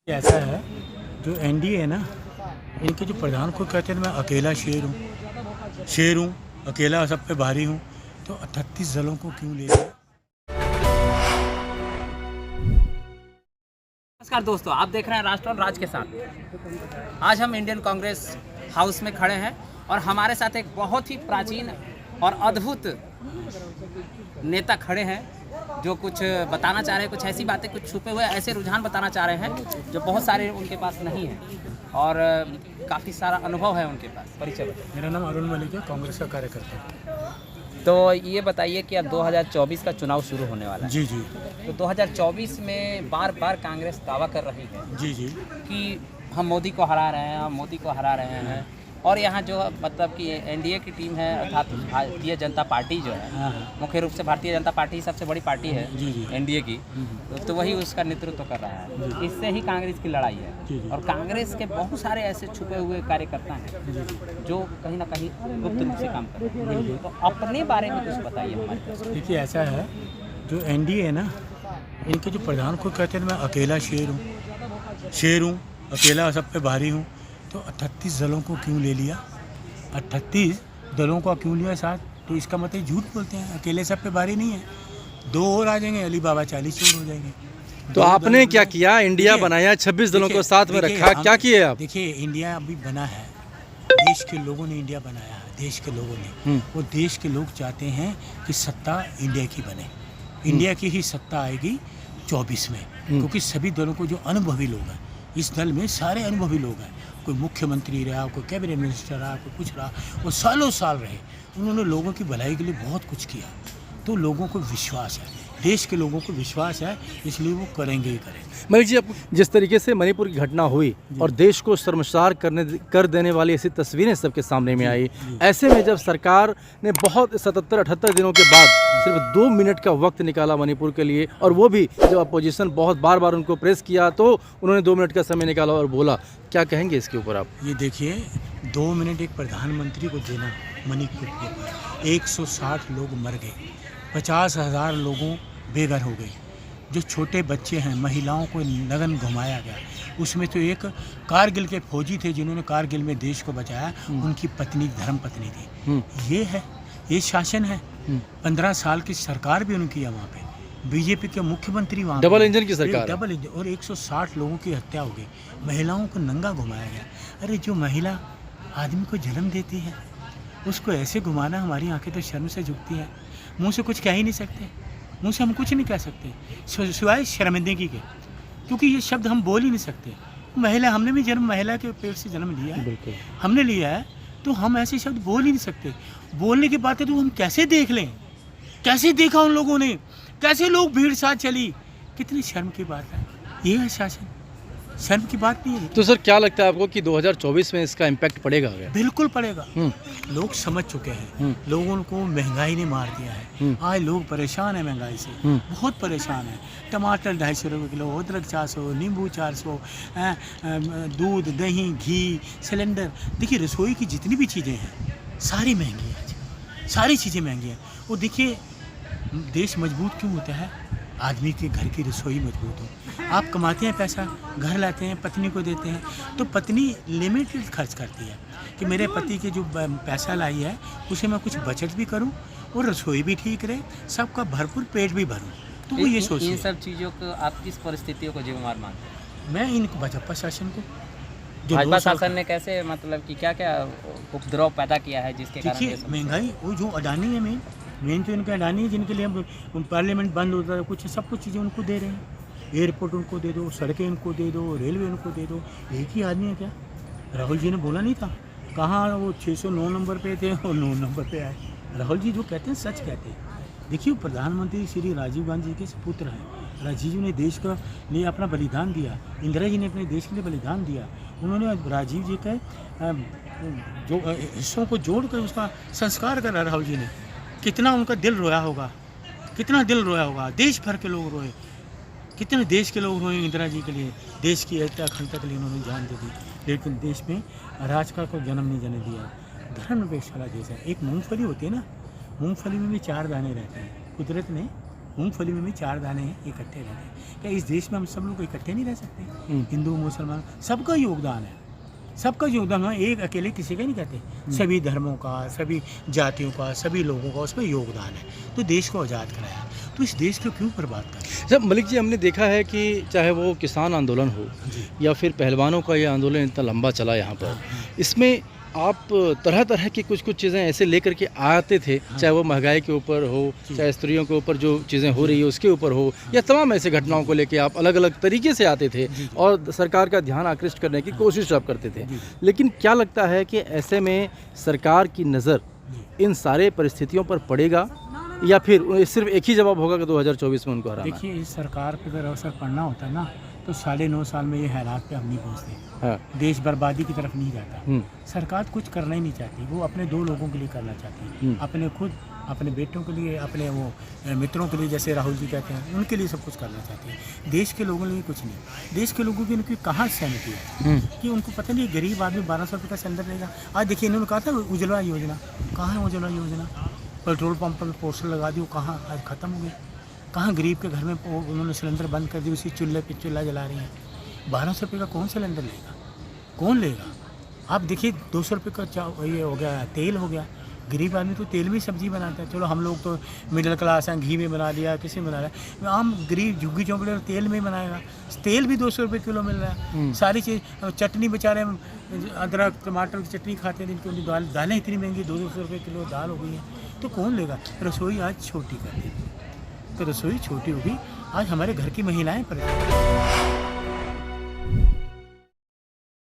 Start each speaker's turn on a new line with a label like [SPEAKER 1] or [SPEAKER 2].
[SPEAKER 1] ऐसा है जो एनडीए है ना, इनके जो प्रधान को कहते हैं मैं अकेला शेर हूँ अकेला सब पे भारी हूँ, तो 38 दलों को क्यों ले लिया।
[SPEAKER 2] नमस्कार दोस्तों, आप देख रहे हैं राष्ट्र और राज के साथ। आज हम इंडियन कांग्रेस हाउस में खड़े हैं और हमारे साथ एक बहुत ही प्राचीन और अद्भुत नेता खड़े हैं जो कुछ बताना चाह रहे हैं, कुछ ऐसी बातें, कुछ छुपे हुए ऐसे रुझान बताना चाह रहे हैं जो बहुत सारे उनके पास नहीं है और काफ़ी सारा अनुभव है उनके पास। परिचय बताइए।
[SPEAKER 1] मेरा नाम अरुण मलिक है, कांग्रेस का कार्यकर्ता हूँ।
[SPEAKER 2] तो ये बताइए कि अब 2024 का चुनाव शुरू होने वाला है।
[SPEAKER 1] जी।
[SPEAKER 2] तो 2024 में बार बार कांग्रेस दावा कर रही है
[SPEAKER 1] जी
[SPEAKER 2] कि हम मोदी को हरा रहे हैं, हम मोदी को हरा रहे हैं। और यहाँ जो मतलब कि एनडीए की टीम है अर्थात भारतीय जनता पार्टी जो है, मुख्य रूप से भारतीय जनता पार्टी सबसे बड़ी पार्टी है एनडीए की, तो वही उसका नेतृत्व कर रहा है। इससे ही कांग्रेस की लड़ाई है और कांग्रेस के बहुत सारे ऐसे छुपे हुए कार्यकर्ता हैं जो कहीं ना कहीं गुप्त रूप से काम कर रहे हैं। तो अपने बारे में कुछ बताइए हमारे पास।
[SPEAKER 1] देखिए, ऐसा है जो एनडीए है ना, इनके जो प्रधान को कहते हैं मैं अकेला शेर हूँ अकेला सब पे भारी हूँ, तो 38 दलों को क्यों ले लिया। 38 दलों को क्यों लिया साथ, तो इसका मतलब झूठ बोलते हैं। अकेले सब पे भारी नहीं है, 2 और आ जाएंगे, अली बाबा 40 और हो जाएंगे।
[SPEAKER 3] तो आपने क्या किया? इंडिया बनाया, 26 दलों को साथ में रखा, क्या किए आप?
[SPEAKER 1] देखिए, इंडिया अभी बना है, देश के लोगों ने इंडिया बनाया है, देश के लोगों ने। वो देश के लोग चाहते हैं कि सत्ता इंडिया की बने, इंडिया की ही सत्ता आएगी 24 में, क्योंकि सभी दलों को जो अनुभवी लोग हैं, इस दल में सारे अनुभवी लोग हैं। कोई मुख्यमंत्री रहा, कोई कैबिनेट मिनिस्टर रहा, कोई कुछ रहा, वो सालों साल रहे। उन्होंने लोगों की भलाई के लिए बहुत कुछ किया, तो लोगों को विश्वास है, देश के लोगों को विश्वास है, इसलिए वो करेंगे ही करेंगे।
[SPEAKER 3] मलिक जी, जिस तरीके से मणिपुर की घटना हुई और देश को शर्मसार कर देने वाली ऐसी तस्वीरें सबके सामने में आई, ऐसे में जब सरकार ने बहुत 77-78 दिनों के बाद सिर्फ 2 मिनट का वक्त निकाला मणिपुर के लिए, और वो भी जब अपोजिशन बहुत बार उनको प्रेस किया तो उन्होंने 2 मिनट का समय निकाला और बोला, क्या कहेंगे इसके ऊपर आप?
[SPEAKER 1] ये देखिए, 2 मिनट एक प्रधानमंत्री को देना मणिपुर के ऊपर, 160 लोग मर गए, 50,000 लोगों बेघर हो गए, जो छोटे बच्चे हैं, महिलाओं को लगन घुमाया गया। उसमें तो एक कारगिल के फौजी थे जिन्होंने कारगिल में देश को बचाया, उनकी पत्नी धर्म पत्नी थी। ये शासन है। 15 साल की सरकार भी उनकी है वहाँ पे, बीजेपी के मुख्यमंत्री वहाँ
[SPEAKER 3] डबल इंजन की सरकार,
[SPEAKER 1] डबल इंजन, और 160 लोगों की हत्या हो गई, महिलाओं को नंगा घुमाया गया। अरे जो महिला आदमी को जन्म देती है उसको ऐसे घुमाना, हमारी आंखें तो शर्म से झुकती हैं। मुँह से कुछ कह ही नहीं सकते, मुँह से हम कुछ नहीं कह सकते सिवाय शर्मिंदगी के, क्योंकि ये शब्द हम बोल ही नहीं सकते। महिला, हमने भी जन्म महिला के पेट से जन्म लिया है, हमने लिया है, तो हम ऐसे शब्द बोल ही नहीं सकते। बोलने की बातें तो हम कैसे देख लें, कैसे देखा उन लोगों ने, कैसे लोग भीड़ साथ चली, कितनी शर्म की बात है। ये है शासन, शर्म की बात नहीं है।
[SPEAKER 3] तो सर, क्या लगता है आपको कि 2024 में इसका इम्पैक्ट पड़ेगा?
[SPEAKER 1] बिल्कुल पड़ेगा। लोग समझ चुके हैं, लोगों को महंगाई ने मार दिया है। आज लोग परेशान हैं महंगाई से, बहुत परेशान हैं। टमाटर 250 रुपये किलो, अदरक 400, नींबू 400, दूध, दही, घी, सिलेंडर। देखिए, रसोई की जितनी भी चीज़ें हैं सारी महंगी हैं, सारी चीज़ें महंगी हैं। और देखिए, देश मजबूत क्यों होता है? आदमी के घर की रसोई मजबूत हो। आप कमाते हैं पैसा, घर लाते हैं, पत्नी को देते हैं, तो पत्नी लिमिटेड खर्च करती है कि मेरे पति के जो पैसा लाई है उसे मैं कुछ बचत भी करूं और रसोई भी ठीक रहे, सबका भरपूर पेट भी भरूं। तो वो ये सोचती है।
[SPEAKER 2] इन सब चीज़ों को आप किस परिस्थितियों को जिम्मेवार मानते हैं?
[SPEAKER 1] मैं इनको भाजपा शासन को, जो
[SPEAKER 2] भाजपा शासन ने कैसे, मतलब कि क्या क्या उपद्रव पैदा किया है जिसके कारण?
[SPEAKER 1] देखिए, महंगाई, वो जो अडानी है मेन तो इनके अडानी है, जिनके लिए हम पार्लियामेंट बंद होता है, कुछ सब कुछ चीज़ें उनको दे रहे हैं। एयरपोर्ट उनको दे दो, सड़कें उनको दे दो, रेलवे उनको दे दो। एक ही आदमी है क्या? राहुल जी ने बोला नहीं था, कहाँ वो 609 नंबर पे थे और 9 नंबर पे आए। राहुल जी जो कहते हैं सच कहते हैं। देखिए, प्रधानमंत्री श्री राजीव गांधी जी के पुत्र हैं। राजीव जी ने देश के लिए अपना बलिदान दिया, इंदिरा जी ने अपने देश के लिए बलिदान दिया। उन्होंने राजीव जी के जो हिस्सों को जोड़ कर उसका संस्कार करा। राहुल जी ने कितना उनका दिल रोया होगा, कितना दिल रोया होगा, देश भर के लोग रोए, कितने देश के लोग रोए इंदिरा जी के लिए, देश की एकता अखंडता के लिए उन्होंने जान दे दी। लेकिन देश में राजका को जन्म नहीं जाने दिया। धर्मनिरपेक्ष वाला देश है। एक मूंगफली होती है ना, मूंगफली में भी 4 दाने रहते हैं। कुदरत ने मूंगफली में भी 4 दाने इकट्ठे रहते हैं। क्या इस देश में हम सब लोग इकट्ठे नहीं रह सकते? हिंदू मुसलमान सबका योगदान है, सबका योगदान है, एक अकेले किसी का नहीं कहते। सभी धर्मों का, सभी जातियों का, सभी लोगों का उसमें योगदान है। तो देश को आज़ाद कराया, तो इस देश को क्यों बर्बाद करें?
[SPEAKER 3] जब मलिक जी, हमने देखा है कि चाहे वो किसान आंदोलन हो या फिर पहलवानों का ये आंदोलन इतना लंबा चला यहाँ पर, इसमें आप तरह तरह की कुछ चीज़ें ऐसे लेकर के आते थे, चाहे वो महंगाई के ऊपर हो, चाहे स्त्रियों के ऊपर जो चीज़ें हो रही है उसके ऊपर हो, या तमाम ऐसे घटनाओं को लेके आप अलग अलग तरीके से आते थे और सरकार का ध्यान आकृष्ट करने की कोशिश आप करते थे। लेकिन क्या लगता है कि ऐसे में सरकार की नज़र इन सारे परिस्थितियों पर पड़ेगा या फिर सिर्फ एक ही जवाब होगा कि 2024 में उनको हराना?
[SPEAKER 1] देखिए, इस सरकार पर अगर अवसर पड़ना होता है ना, तो 9.5 साल में ये हालात पे हम नहीं पहुँचते।
[SPEAKER 3] हाँ।
[SPEAKER 1] देश बर्बादी की तरफ नहीं जाता। सरकार कुछ करना ही नहीं चाहती, वो अपने 2 लोगों के लिए करना चाहती है, अपने खुद, अपने बेटों के लिए, अपने वो मित्रों के लिए, जैसे राहुल जी कहते हैं, उनके लिए सब कुछ करना चाहती है। देश के लोगों के लिए कुछ नहीं। देश के लोगों की उनकी कहाँ सहमति है कि उनको पता नहीं गरीब आदमी 1200 रुपये का सिलेंडर लेगा। आज देखिए, इन्होंने कहा था उज्ज्वला योजना, कहाँ है उज्ज्वला योजना? पेट्रोल पंप पर पोस्टर लगा दी, वो कहाँ आज ख़त्म हो गई। कहाँ गरीब के घर में उन्होंने सिलेंडर बंद कर दी, उसी चूल्हे पे चूल्हा जला रही हैं। 1200 रुपये का कौन सिलेंडर लेगा? कौन लेगा? आप देखिए, 200 रुपये का ये हो गया, तेल हो गया। गरीब आदमी तो तेल में सब्जी बनाता है। चलो हम लोग तो मिडिल क्लास हैं, घी में बना लिया, किसी में बना लिया। आम गरीब झुग्गी झोंपड़े तेल में ही बनाएगा। तेल भी 200 रुपये किलो मिल रहा है। सारी चीज़, चटनी बेचारे अदरक टमाटर की चटनी खाते हैं, जिनकी उनकी दालें इतनी महंगी, 200 रुपये किलो दाल हो गई है। तो कौन लेगा? रसोई आज छोटी कर दी, तो रसोई छोटी होगी। आज हमारे घर की महिलाएं परेशान।